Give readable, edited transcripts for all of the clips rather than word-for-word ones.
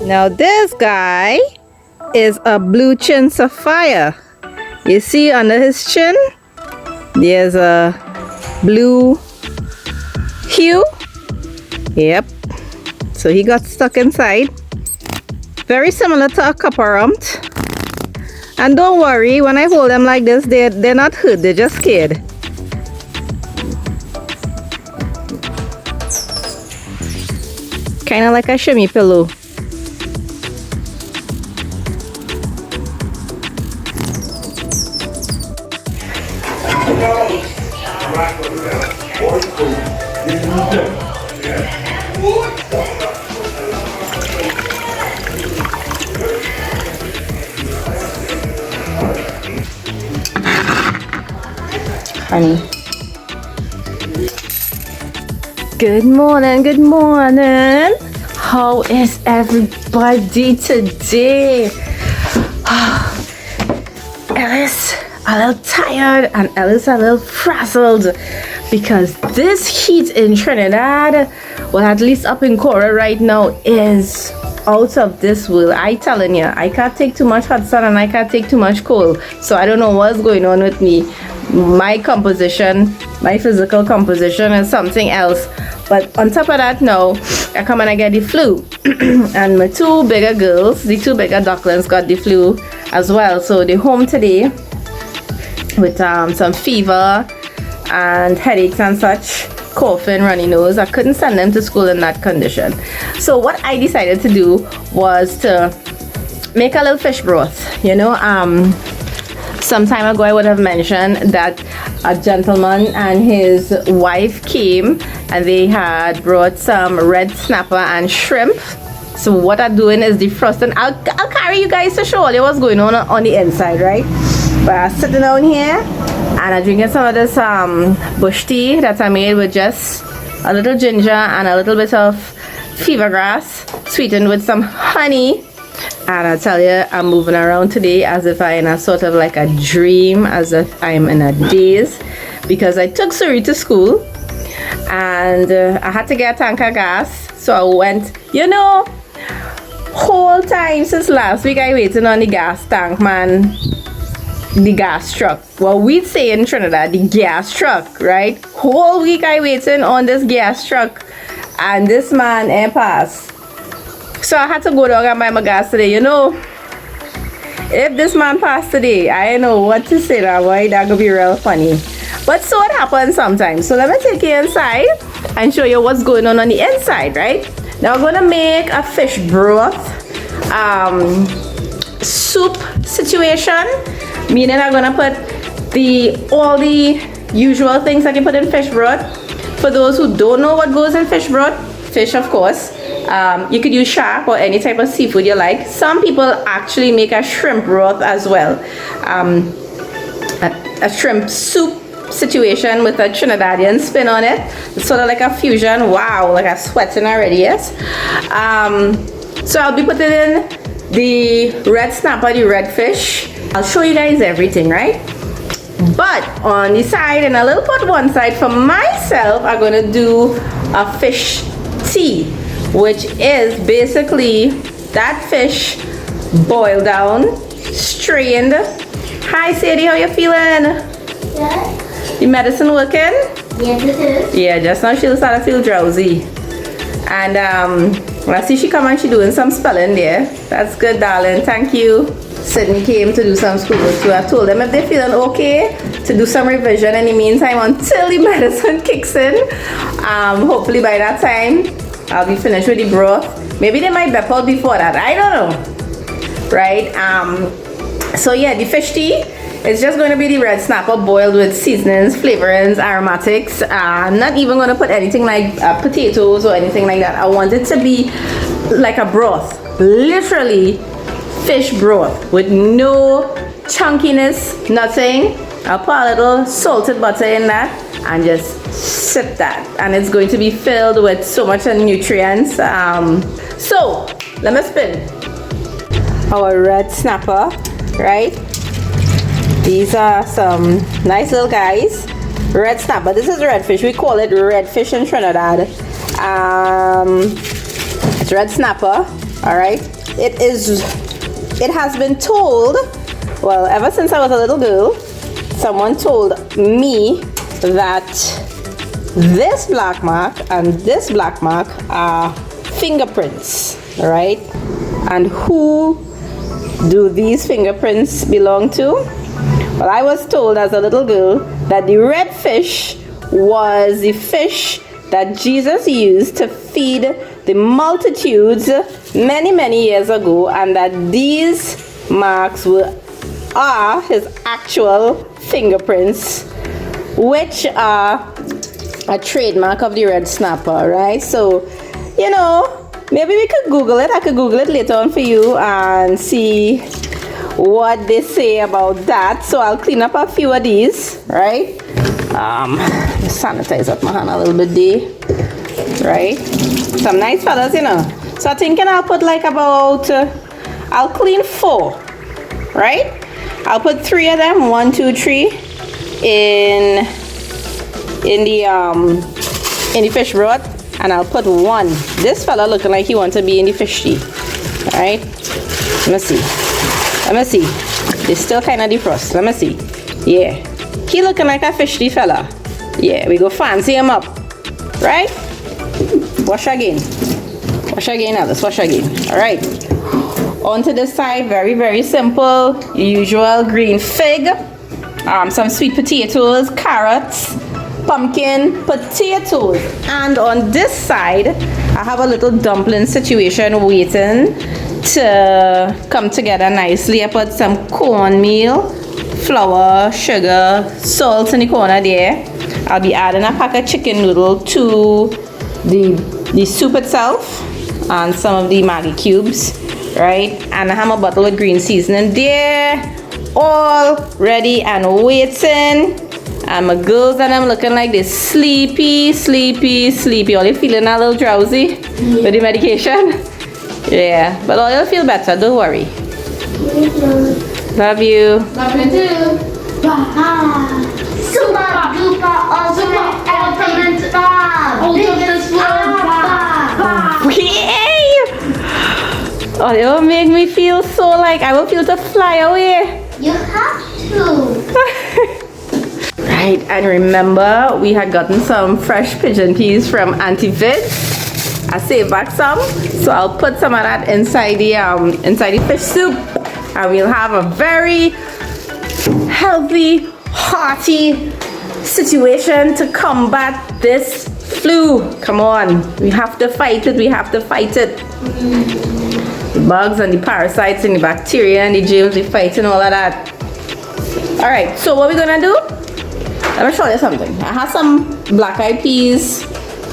Now this guy is a blue chin sapphire. You see under his chin, there's a blue hue. Yep. So he got stuck inside. Very similar to a copper rump. And don't worry, when I hold them like this, they're not hurt, they're just scared. Kind of like a shimmy pillow. Honey. Good morning, good morning. How is everybody today? Ellis a little tired and Ellis a little frazzled because this heat in Trinidad, well, at least up in Cora right now, is out of this world. I telling you, I can't take too much hot sun and I can't take too much cold. So I don't know what's going on with me. My composition, my physical composition is something else. But on top of that now, I come and I get the flu. And my two bigger girls, the two bigger ducklings, got the flu as well. So they're home today with some fever and headaches and such, coughing, runny nose. I couldn't send them to school in that condition. So what I decided to do was to make a little fish broth. You know, some time ago I would have mentioned that a gentleman and his wife came and they had brought some red snapper and shrimp. So what I'm doing is defrosting. I'll carry you guys to show you what's going on the inside, right? But I'm sitting down here and I'm drinking some of this bush tea that I made with just a little ginger and a little bit of fever grass, sweetened with some honey. And I tell you, I'm moving around today as if I'm in a sort of like a dream, as if I'm in a daze, because I took Suri to school and I had to get a tank of gas. So I went, you know, whole time since last week I waiting on the gas tank, man. The gas truck. Well, we'd say in Trinidad, the gas truck, right? Whole week I waiting on this gas truck and this man ain't pass. So I had to go down and buy my gas today. You know, if this man passed today, I don't know what to say now, boy. That could be real funny. But so it happens sometimes. So let me take you inside and show you what's going on the inside, right? Now we're gonna make a fish broth soup situation, meaning I'm gonna put all the usual things that you put in fish broth. For those who don't know what goes in fish broth, fish of course. You could use shark or any type of seafood you like. Some people actually make a shrimp broth as well. A shrimp soup situation with a Trinidadian spin on it. It's sort of like a fusion. Wow, like I'm sweating already, yes. So I'll be putting in the red snapper, the red fish. I'll show you guys everything, right? But on the side, and a little pot one side for myself, I'm gonna do a fish tea, which is basically that fish boiled down, strained. Hi Sadie, how you feeling? Yes. The medicine working? Yes, it is. Yeah, just now she'll start to feel drowsy. And I see she come and she doing some spelling there. That's good, darling. Thank you. Sydney came to do some schoolwork too. I told them if they're feeling okay to do some revision in the meantime until the medicine kicks in. Hopefully by that time I'll be finished with the broth. Maybe they might bep out before that. I don't know. Right? So yeah, the fish tea is just going to be the red snapper boiled with seasonings, flavorings, aromatics. I'm not even going to put anything like potatoes or anything like that. I want it to be like a broth. Literally fish broth with no chunkiness, nothing. I'll put a little salted butter in that and just sip that, and it's going to be filled with so much nutrients. So let me spin our red snapper, right? These are some nice little guys. Red snapper. This is redfish. We call it redfish in Trinidad. It's red snapper. All right, it has been told, well, ever since I was a little girl, someone told me that this black mark and this black mark are fingerprints, all right? And who do these fingerprints belong to? Well, I was told as a little girl that the red fish was the fish that Jesus used to feed the multitudes many years ago, and that these marks are his actual fingerprints, which are a trademark of the red snapper, right? So, you know, maybe we could Google it. I could Google it later on for you and see what they say about that. So I'll clean up a few of these, right? Sanitize up my hand a little bit there, right? Some nice fellas, you know. So I'm thinking I'll put like about, I'll clean 4, right? I'll put 3 of them, 1, 2, 3, in the fish broth, and I'll put 1. This fella looking like he wants to be in the fish tea. All right. Let me see. They still kind of defrost. Let me see. Yeah. He looking like a fish tea fella. Yeah. We go fancy him up. Right. Wash again, Alice. Wash again. All right. On to this side, very simple, usual green fig, some sweet potatoes, carrots, pumpkin, potatoes. And on this side, I have a little dumpling situation waiting to come together nicely. I put some cornmeal, flour, sugar, salt in the corner there. I'll be adding a pack of chicken noodle to the soup itself and some of the Maggi cubes, right? And I have a bottle of green seasoning there, all ready and waiting. And my girls and I'm looking like this sleepy. All you feeling a little drowsy with the medication? Yeah, but all you'll feel better, don't worry. Love you. Love you too. Super duper ultimate biggest Yay! Oh, it will make me feel so like I will feel to fly away. You have to. Right, and remember we had gotten some fresh pigeon peas from Auntie Vid. I saved back some, so I'll put some of that inside the fish soup, and we'll have a very healthy, hearty situation to combat this flu. Come on, we have to fight it. The bugs and the parasites and the bacteria and the germs, we fighting all of that. All right, so what we're gonna do, let me show you something. I have some black eyed peas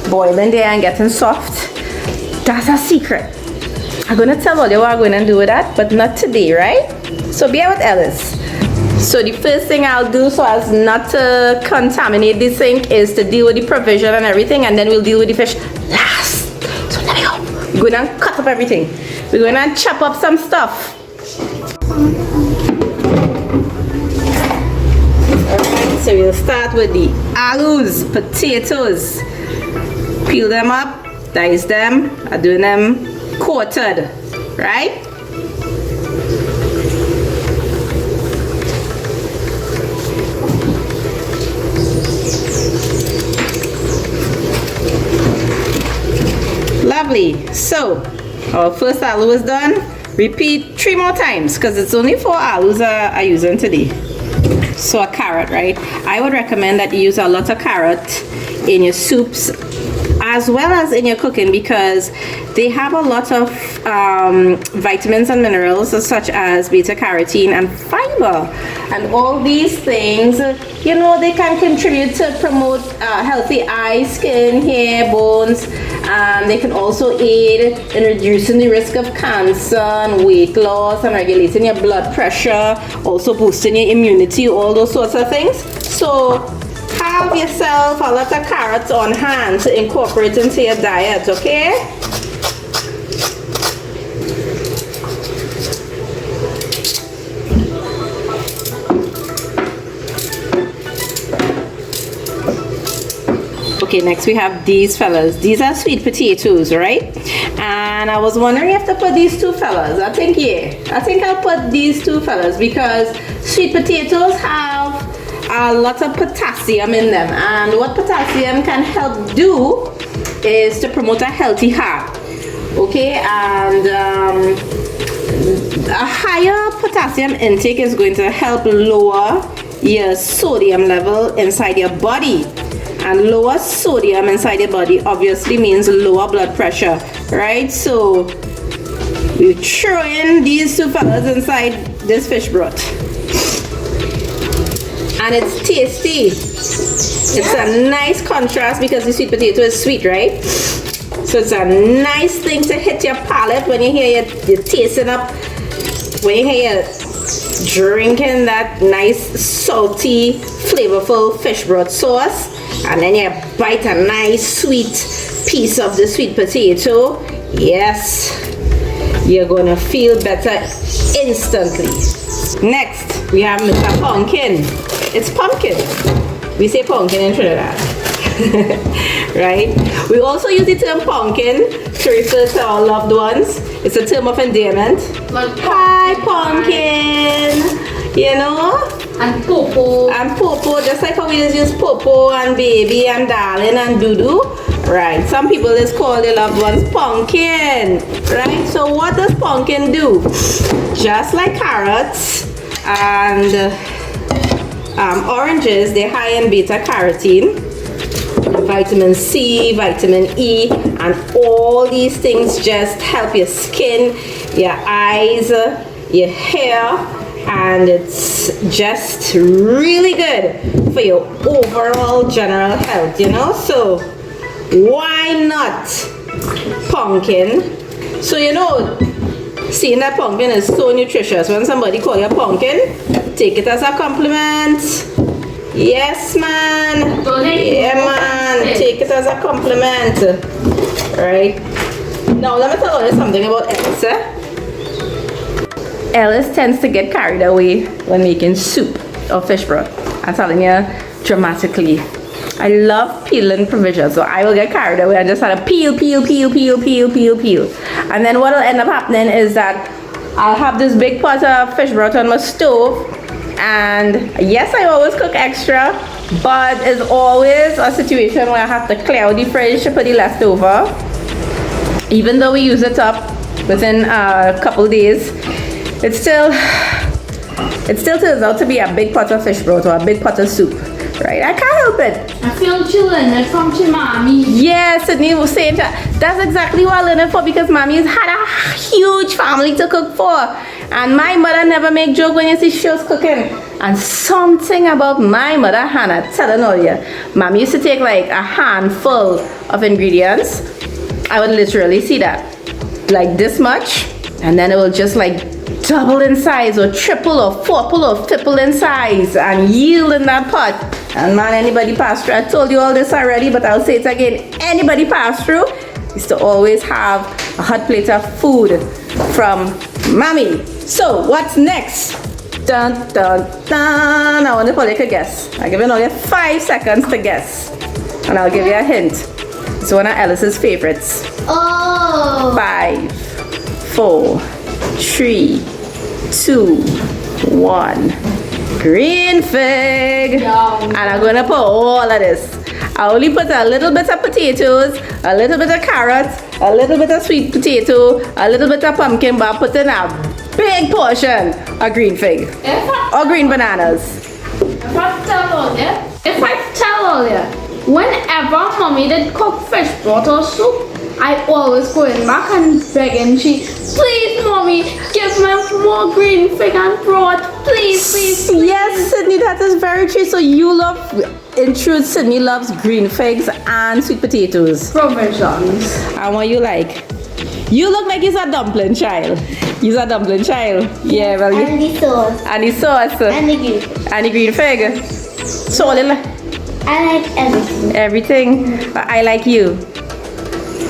boiling there and getting soft. That's a secret. I'm gonna tell all you what I'm gonna do with that, but not today, right? So bear with Ellis. So the first thing I'll do so as not to contaminate this sink is to deal with the provision and everything, and then we'll deal with the fish last. So let me go. We're gonna cut up everything. We're gonna chop up some stuff. Alright, so we'll start with the alus, potatoes. Peel them up, dice them. I'm doing them quartered, right? Lovely. So our first aloo is done. Repeat 3 more times because it's only 4 alus I'm using today. So a carrot, right? I would recommend that you use a lot of carrot in your soups as well as in your cooking because they have a lot of vitamins and minerals such as beta carotene and fiber, and all these things, you know, they can contribute to promote healthy eyes, skin, hair, bones. They can also aid in reducing the risk of cancer and weight loss and regulating your blood pressure, also boosting your immunity, all those sorts of things. So have yourself a lot of carrots on hand to incorporate into your diet, okay? Okay, next we have these fellas. These are sweet potatoes, right? And I was wondering if to put these two fellas. I think I'll put these two fellas because sweet potatoes have a lot of potassium in them, and what potassium can help do is to promote a healthy heart. Okay, and a higher potassium intake is going to help lower your sodium level inside your body, and lower sodium inside your body obviously means lower blood pressure, right? So we throw in these two fellas inside this fish broth, and it's tasty. It's a nice contrast because the sweet potato is sweet, right? So it's a nice thing to hit your palate when you hear you're tasting up, when you hear you're drinking that nice salty flavorful fish broth sauce, and then you bite a nice sweet piece of the sweet potato. Yes, you're gonna feel better instantly. Next we have Mr. Pumpkin. It's pumpkin. We say pumpkin in Trinidad. Right? We also use the term pumpkin to refer to our loved ones. It's a term of endearment. Hi, pumpkin. You know? And Popo. And Popo, just like how we just use Popo and baby and darling and Dudu. Right? Some people just call their loved ones pumpkin. Right? So what does pumpkin do? Just like carrots and oranges, they're high in beta carotene, vitamin C, vitamin E, and all these things just help your skin, your eyes, your hair, and it's just really good for your overall general health, you know. So why not pumpkin? So you know, seeing that pumpkin is so nutritious, when somebody call you pumpkin, take it as a compliment. Yes, man. Yeah, man. Take it as a compliment. Right? Now, let me tell you something about Ellis. Ellis tends to get carried away when making soup or fish broth. I'm telling you, dramatically. I love peeling provisions, so I will get carried away and just have to peel. And then what will end up happening is that I'll have this big pot of fish broth on my stove, and yes, I always cook extra, but it's always a situation where I have to clear out the fridge to put the leftover. Even though we use it up within a couple days, it still turns out to be a big pot of fish broth or a big pot of soup. Right, I can't help it. I feel chillin' from Chimami. Yes, Sydney was saying that. That's exactly what I learned it for, because Mommy's had a huge family to cook for. And my mother never make joke when you see she was cooking. And something about my mother, Hannah, telling all you, Mommy used to take like a handful of ingredients. I would literally see that. Like this much. And then it will just like double in size or triple or quadruple or triple in size and yield in that pot. And man, anybody pass through, I told you all this already, but I'll say it again, anybody pass through is to always have a hot plate of food from Mommy. So what's next? Dun dun dun. I wonder if you could guess. I'll give you only 5 seconds to guess, and I'll give you a hint. It's one of Ellis's favorites. Oh. 5, 4, 3, 2, 1. Green fig. Yum. And I'm gonna put all of this. I only put a little bit of potatoes, a little bit of carrots, a little bit of sweet potato, a little bit of pumpkin, but I'm putting a big portion of green fig or green bananas. If I tell all you, whenever Mommy did cook fish broth or soup, I always go in back and beg and she, please Mommy, give me more green fig and broth, please. Yes, Sydney, that is very true. So you love, in truth, Sydney loves green figs and sweet potatoes. Provisions. And what you like? You look like you're a dumpling child. You're a dumpling child. Yeah, well, And the sauce. And the sauce. And the green fig. And the green fig. So what you like? I like everything. Everything. But I like you.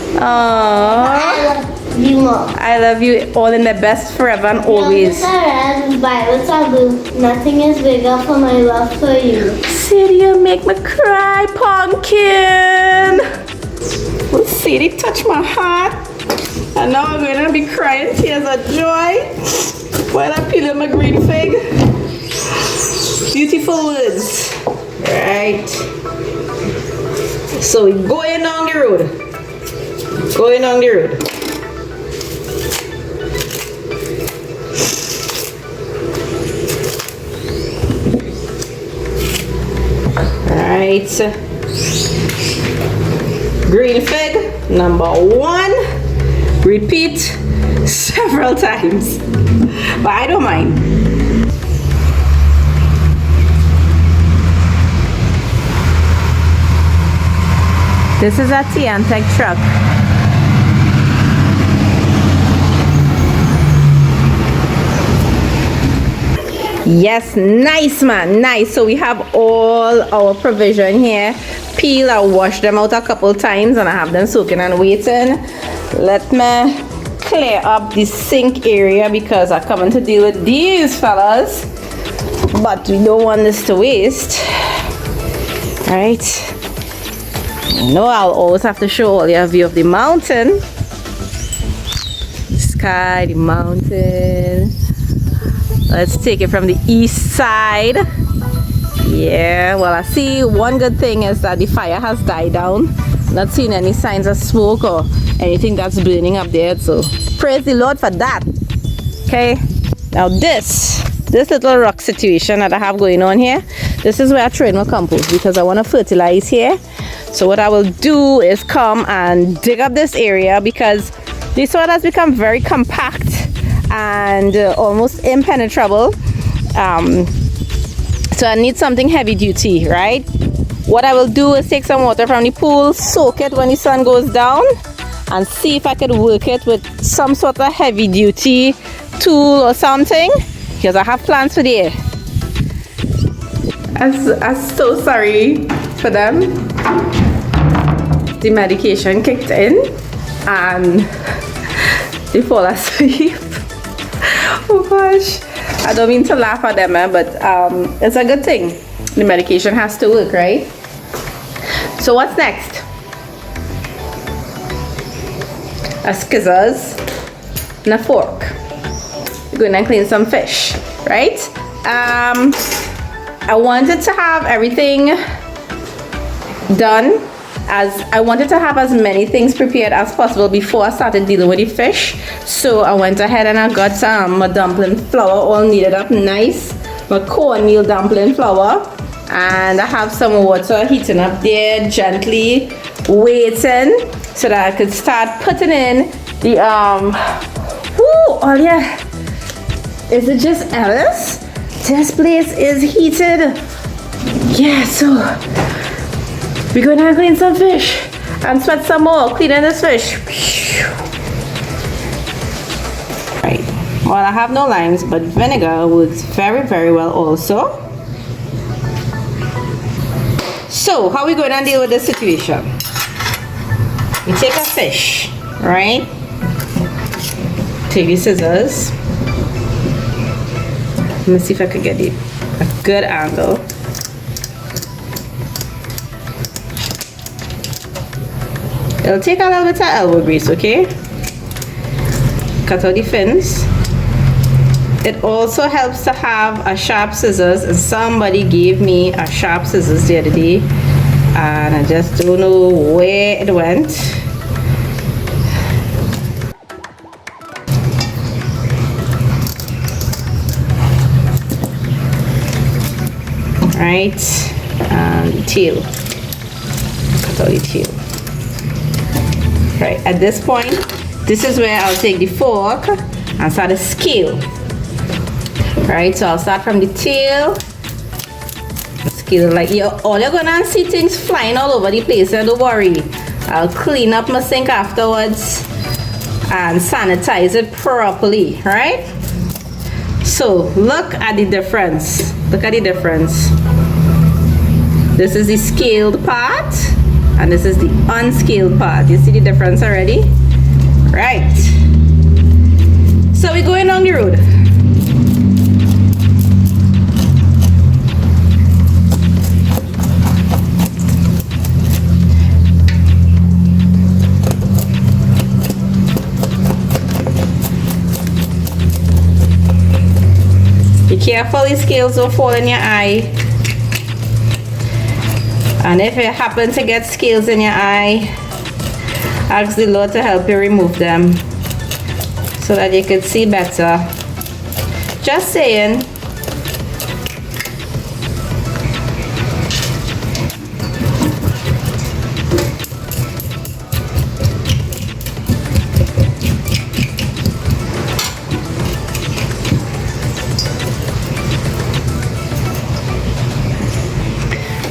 Aww. I love you more. I love you all in the best forever and always. Violets are blue. Nothing is bigger for my love for you. Sadie, you make me cry, pumpkin. Sadie, touch my heart. And now I'm going to be crying tears of joy while I'm peeling my green fig. Beautiful words. Right. So we're going down the road. Going down the road. Right. Green fig number 1. Repeat several times, but I don't mind. This is a Tiantec truck. Yes, nice man, nice. So we have all our provision here. Peel, I wash them out a couple times and I have them soaking and waiting. Let me clear up the sink area because I'm coming to deal with these fellas, but we don't want this to waste. All right. I know I'll always have to show all your view of the mountain. The sky, the mountain. Let's take it from the east side. Yeah, well, I see one good thing is that the fire has died down. Not seeing any signs of smoke or anything that's burning up there, so praise the Lord for that. Okay, now this little rock situation that I have going on here, this is where I train my compost because I want to fertilize here. So what I will do is come and dig up this area because this soil has become very compact and almost impenetrable. So I need something heavy duty, right? What I will do is take some water from the pool, soak it when the sun goes down, and see if I could work it with some sort of heavy duty tool or something, because I have plans for the year. I'm so sorry for them. The medication kicked in and they fall asleep. Oh gosh, I don't mean to laugh at them, but it's a good thing. The medication has to work, right? So what's next? A scissors and a fork. We're going to clean some fish, right? I wanted to have everything done, as I wanted to have as many things prepared as possible before I started dealing with the fish. So I went ahead and I got my dumpling flour all kneaded up nice, my cornmeal dumpling flour, and I have some water heating up there gently, waiting so that I could start putting in the oh yeah, is it just Alice? This place is heated. Yeah, so we're gonna clean some fish and sweat some more cleaning this fish. Right, well, I have no limes, but vinegar works very, very well also. So, how are we going to deal with this situation? We take a fish, right? Take the scissors. Let me see if I could get a good angle. It'll take a little bit of elbow grease, okay? Cut out the fins. It also helps to have a sharp scissors, and somebody gave me a sharp scissors the other day and I just don't know where it went. Right, and the tail. Cut out the tail. Right, at this point, this is where I'll take the fork and start to scale. Right, so I'll start from the tail. Scale like all you're gonna see things flying all over the place, and don't worry. I'll clean up my sink afterwards and sanitize it properly, right? So look at the difference. Look at the difference. This is the scaled part and this is the unscaled part. You see the difference already? Right. So we're going down the road. Careful, the scales will fall in your eye. And if it happens to get scales in your eye, ask the Lord to help you remove them so that you can see better. Just saying.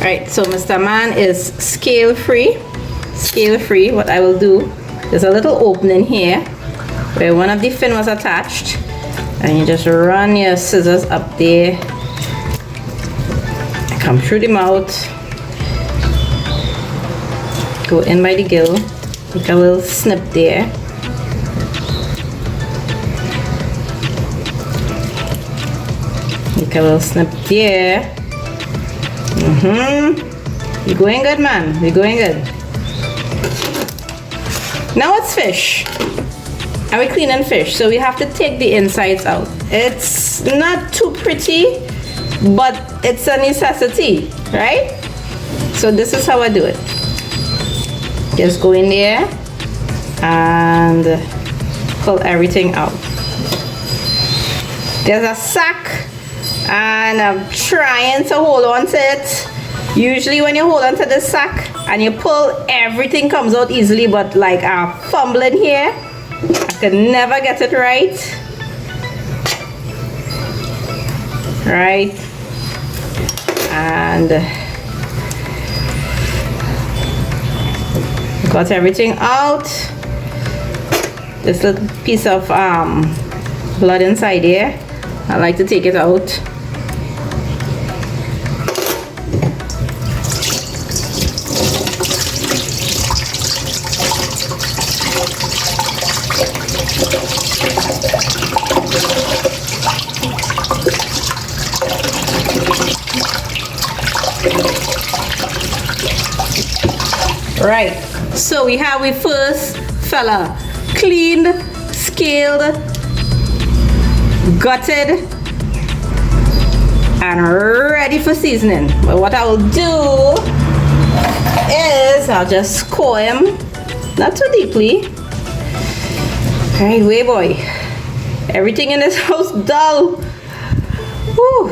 Alright, so Mr. Man is scale free. Scale free. What I will do, there's a little opening here where one of the fin was attached, and you just run your scissors up there, come through the mouth, go in by the gill, take a little snip there, make a little snip there. You're going good, man. You're going good. Now it's fish. And we're cleaning fish, so we have to take the insides out. It's not too pretty, but it's a necessity, right? So this is how I do it. Just go in there and pull everything out. There's a sack, and I'm trying to hold on to it. Usually when you hold on to the sack and you pull, everything comes out easily, but like I'm fumbling here, I can never get it right. Right? And got everything out. This little piece of blood inside here, I like to take it out. Right, so we have our first fella cleaned, scaled, gutted, and ready for seasoning. But what I will do is I'll just score him, not too deeply. Right, way boy, everything in this house dull. Whew.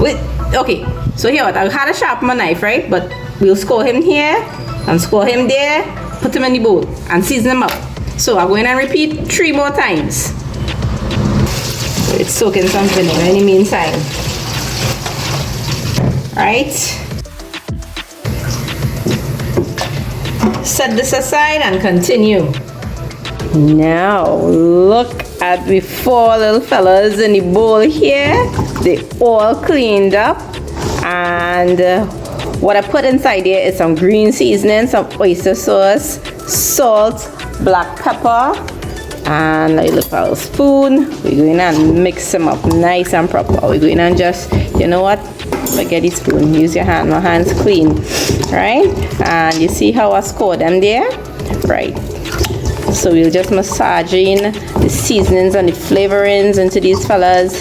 Wait, okay, so here what, I had to sharpen my knife, right? But we'll score him here and score him there, put him in the bowl and season him up. So I'm going to repeat 3 more times. So it's soaking some vinegar in the meantime. Right? Set this aside and continue. Now look at the 4 little fellas in the bowl here. They all cleaned up, and what I put inside here is some green seasoning, some oyster sauce, salt, black pepper, and a little spoon. We're going to mix them up nice and proper. We're going to just, you know what, forget the spoon, use your hand. My hand's clean, right? And you see how I scored them there, right? So we'll just massaging the seasonings and the flavorings into these fellas,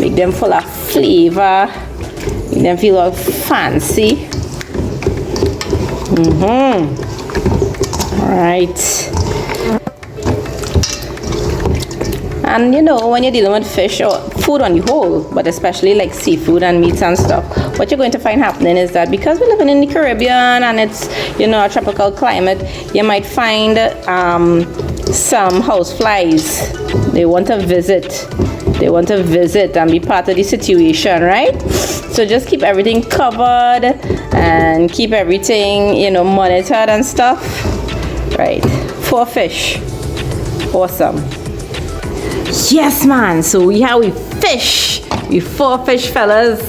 make them full of flavor, make them feel all fancy. All right. And you know, when you're dealing with fish or food on the whole, but especially like seafood and meats and stuff, what you're going to find happening is that because we're living in the Caribbean and it's, you know, a tropical climate, you might find some house flies. They want to visit. They want to visit and be part of the situation, right? So just keep everything covered and keep everything, you know, monitored and stuff. Right. 4 fish. Awesome. Yes, man. So we have fish. We 4 fish fellas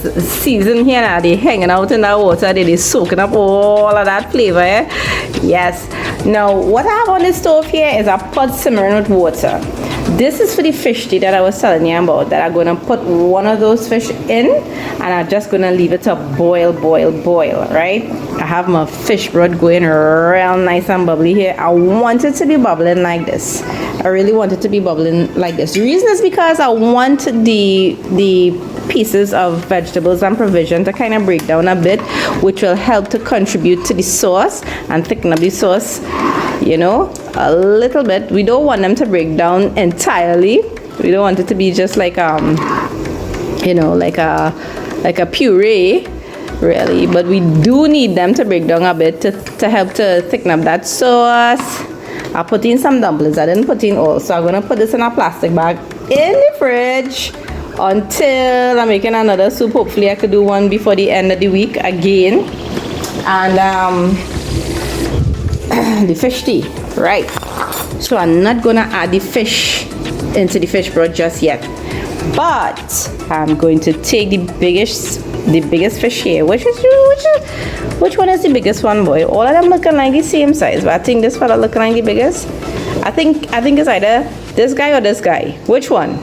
seasoned here now. They hanging out in the water. They soaking up all of that flavor. Yes. Now what I have on the stove here is a pot simmering with water. This is for the fish tea that I was telling you about, that I'm gonna put one of those fish in, and I'm just gonna leave it to boil, right? I have my fish broth going real nice and bubbly here. I want it to be bubbling like this. I really want it to be bubbling like this. The reason is because I want the pieces of vegetables and provision to kind of break down a bit, which will help to contribute to the sauce and thicken up the sauce, you know, a little bit. We don't want them to break down entirely. We don't want it to be just like you know, like a puree, really, but we do need them to break down a bit to help to thicken up that sauce. I put in some dumplings. I didn't put in all, so I'm gonna put this in a plastic bag in the fridge until I'm making another soup. Hopefully I could do one before the end of the week again. And the fish tea, right? So I'm not gonna add the fish into the fish broth just yet, but I'm going to take the biggest fish here. Which one is the biggest one, boy? All of them looking like the same size, but I think this fella looking like the biggest. I think it's either this guy or this guy. Which one?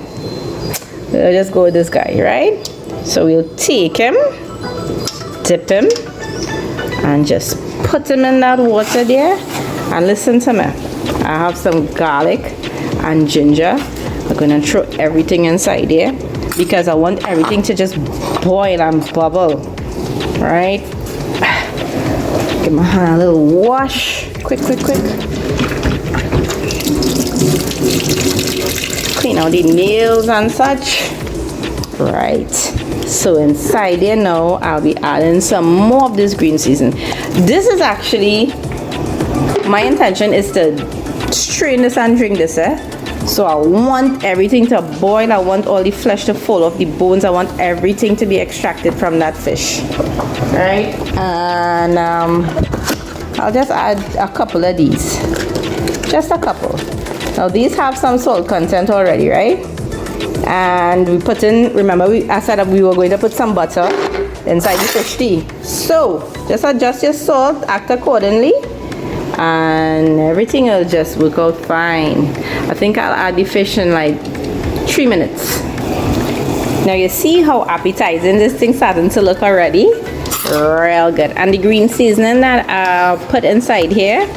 We'll just go with this guy, right? So we'll take him, dip him, and just put him in that water there. And listen to me, I have some garlic and ginger. I'm gonna throw everything inside there because I want everything to just boil and bubble, right? Give my hand a little wash, quick. Clean out the nails and such, right? So inside there now, I'll be adding some more of this green season. This is actually, my intention is to strain this and drink this, So I want everything to boil. I want all the flesh to fall off the bones. I want everything to be extracted from that fish, right? And I'll just add a couple of these, just a couple. Now these have some salt content already, right? And we put in, remember I said that we were going to put some butter inside the fish tea. So just adjust your salt, act accordingly, and everything will just work out fine. I think I'll add the fish in like 3 minutes. Now you see how appetizing this thing's starting to look already? Real good. And the green seasoning that I put inside here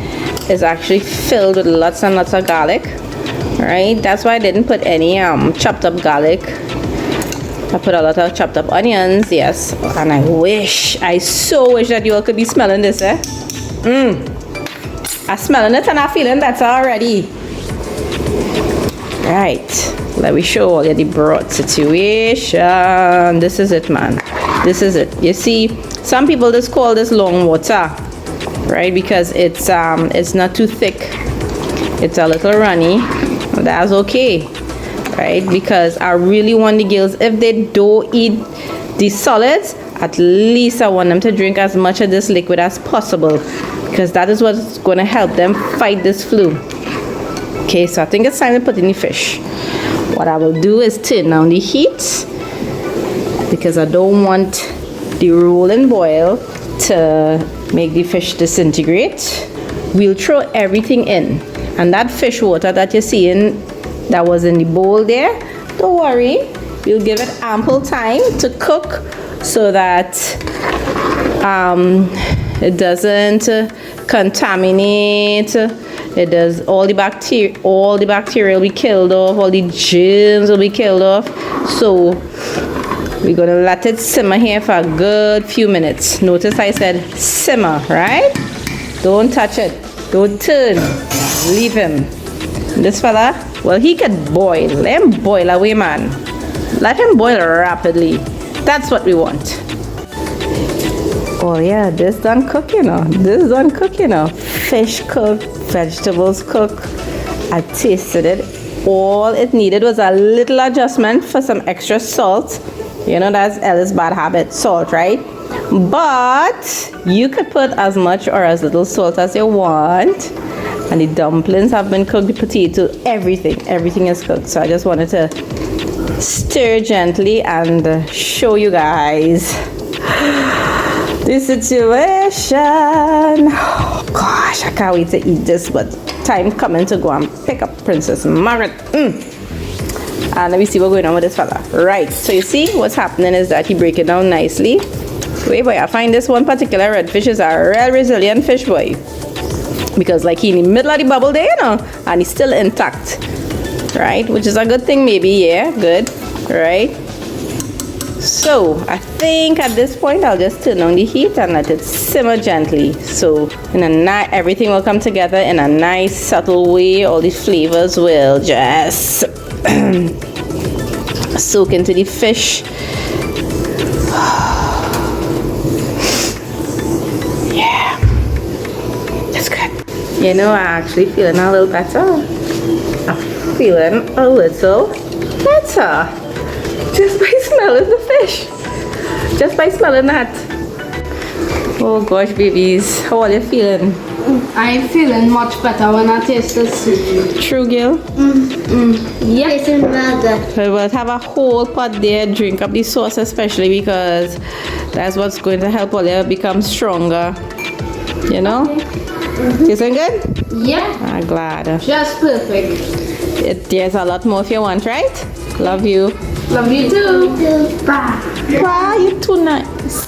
is actually filled with lots and lots of garlic, right? That's why I didn't put any chopped up garlic. I put a lot of chopped up onions, yes. And I so wish that you all could be smelling this, I'm smelling it and I'm feeling better already. Right, let me show all you the broth situation. This is it, man. This is it. You see, some people just call this long water, right? Because it's not too thick. It's a little runny. That's okay, right? Because I really want the girls, if they don't eat the solids, at least I want them to drink as much of this liquid as possible, because that is what's going to help them fight this flu. Okay, so I think it's time to put in the fish. What I will do is turn down the heat because I don't want the rolling boil to make the fish disintegrate. We'll throw everything in, and that fish water that you're seeing that was in the bowl there, don't worry, we'll give it ample time to cook so that it doesn't contaminate. It does, all the bacteria will be killed off, all the germs will be killed off. So we're gonna let it simmer here for a good few minutes. Notice I said simmer, right? Don't touch it, don't turn, leave him. This fella, well, he can boil. Let him boil away, man. Let him boil rapidly. That's what we want. Oh yeah, this done cook, you know. This done cook, you know. Fish cooked, vegetables cooked. I tasted it. All it needed was a little adjustment for some extra salt. You know, that's Ella's bad habit, salt, right? But you could put as much or as little salt as you want. And the dumplings have been cooked, the potato, everything is cooked. So I just wanted to stir gently and show you guys the situation. Oh gosh, I can't wait to eat this, but time coming to go and pick up Princess Margaret. And let me see what's going on with this fella. Right, so you see what's happening is that he break it down nicely. Wait, boy, I find this one particular redfish is a real resilient fish, boy. Because like he in the middle of the bubble there, you know, and he's still intact. Right, which is a good thing maybe, yeah, good, right? So I think at this point I'll just turn on the heat and let it simmer gently. So everything will come together in a nice subtle way. All the flavors will just soak into the fish. Yeah, that's good. You know, I'm actually feeling a little better. I'm feeling a little better. Just by smelling the fish. Just by smelling that. Oh gosh, babies. How are you feeling? I'm feeling much better when I taste the soup. True, girl? Yeah. Tasting real good. So we'll have a whole pot there. Drink up the sauce especially because that's what's going to help all you become stronger. You know? Tasting good? Yeah. I'm glad. Just perfect. There's a lot more if you want, right? Love you. Love you too. Bye. Wow, you're too nice.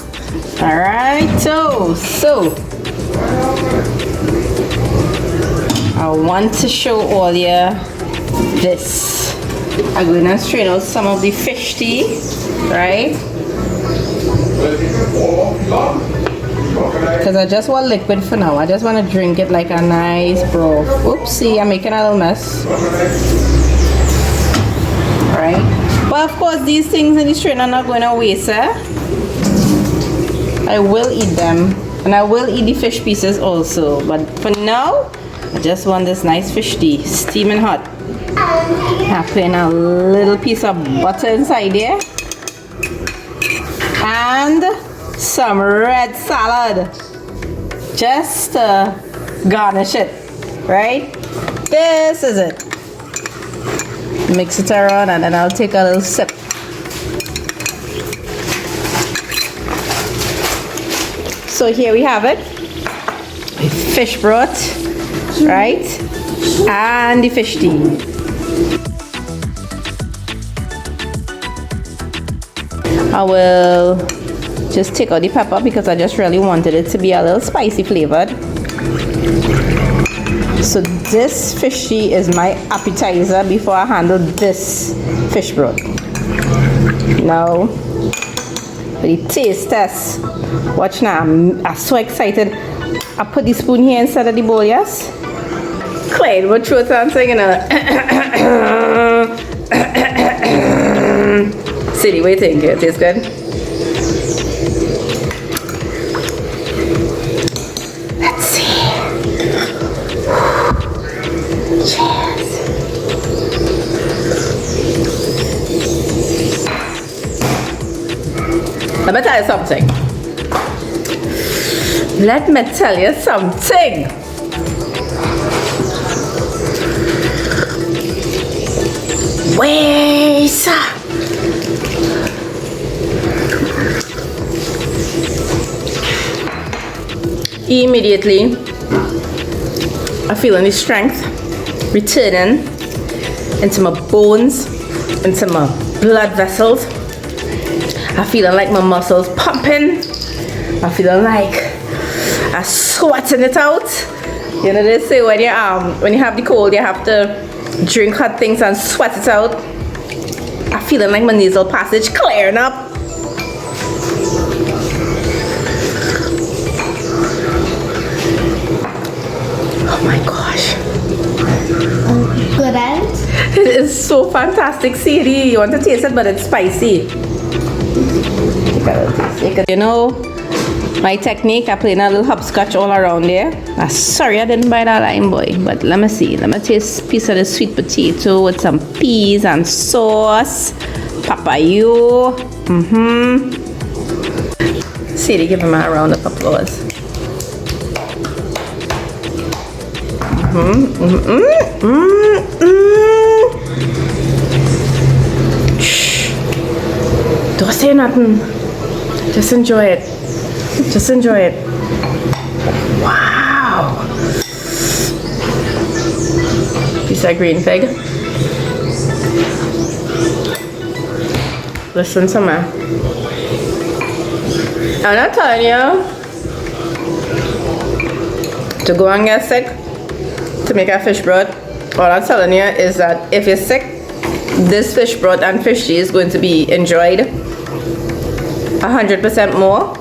Alright, so I want to show all you this. I'm going to strain out some of the fish tea, right? Because I just want liquid for now. I just want to drink it like a nice broth. Oopsie, I'm making a little mess. Right? But of course, these things in the strainer are not going to waste, eh? I will eat them. And I will eat the fish pieces also. But for now, I just want this nice fish tea, steaming hot. I'm putting a little piece of butter inside there. And some red salad. Just to garnish it, right? This is it. Mix it around and then I'll take a little sip. So here we have it. Fish broth, right? And the fish tea. I will just take out the pepper because I just really wanted it to be a little spicy flavored. So this fish tea is my appetizer before I handle this fish broth. Now, for the taste test. Watch now, I'm so excited. I put the spoon here instead of the bowl, yes? Clyde, what throat I'm saying? City, what do you think? It tastes good? Let's see. Cheers. Let me tell you something. Let me tell you something. Wait, sir. Immediately, I feel any strength returning into my bones, into my blood vessels. I'm feeling like my muscles pumping. I'm feeling like I'm sweating it out. You know they say when you have the cold, you have to drink hot things and sweat it out. I'm feeling like my nasal passage clearing up. Oh my gosh. Good end? It is so fantastic, Sadie. You want to taste it, but it's spicy. You know, my technique, I playing a little hopscotch all around there. Sorry I didn't buy that lime, boy. But let me see. Let me taste a piece of the sweet potato with some peas and sauce. Papayo. Sadie, give him a round of applause. Shh. Don't say nothing. Just enjoy it. Just enjoy it. Wow. Piece of green fig. Listen to me. I'm not telling you to go and get sick to make a fish broth. All I'm telling you is that if you're sick, this fish broth and fish tea is going to be enjoyed 100% more.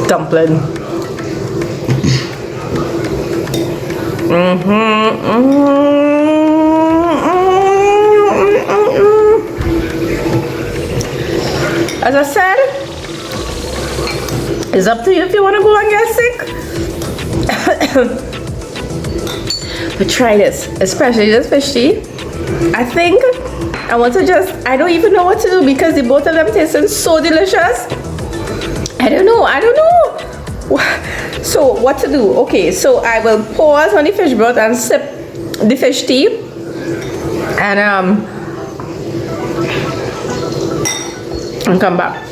Dumpling. As I said, it's up to you if you want to go and get sick. But try this, especially this fish tea. I think I want to I don't even know what to do because the both of them tasting so delicious. I don't know. So what to do? Okay, so I will pause on the fish broth and sip the fish tea, and come back.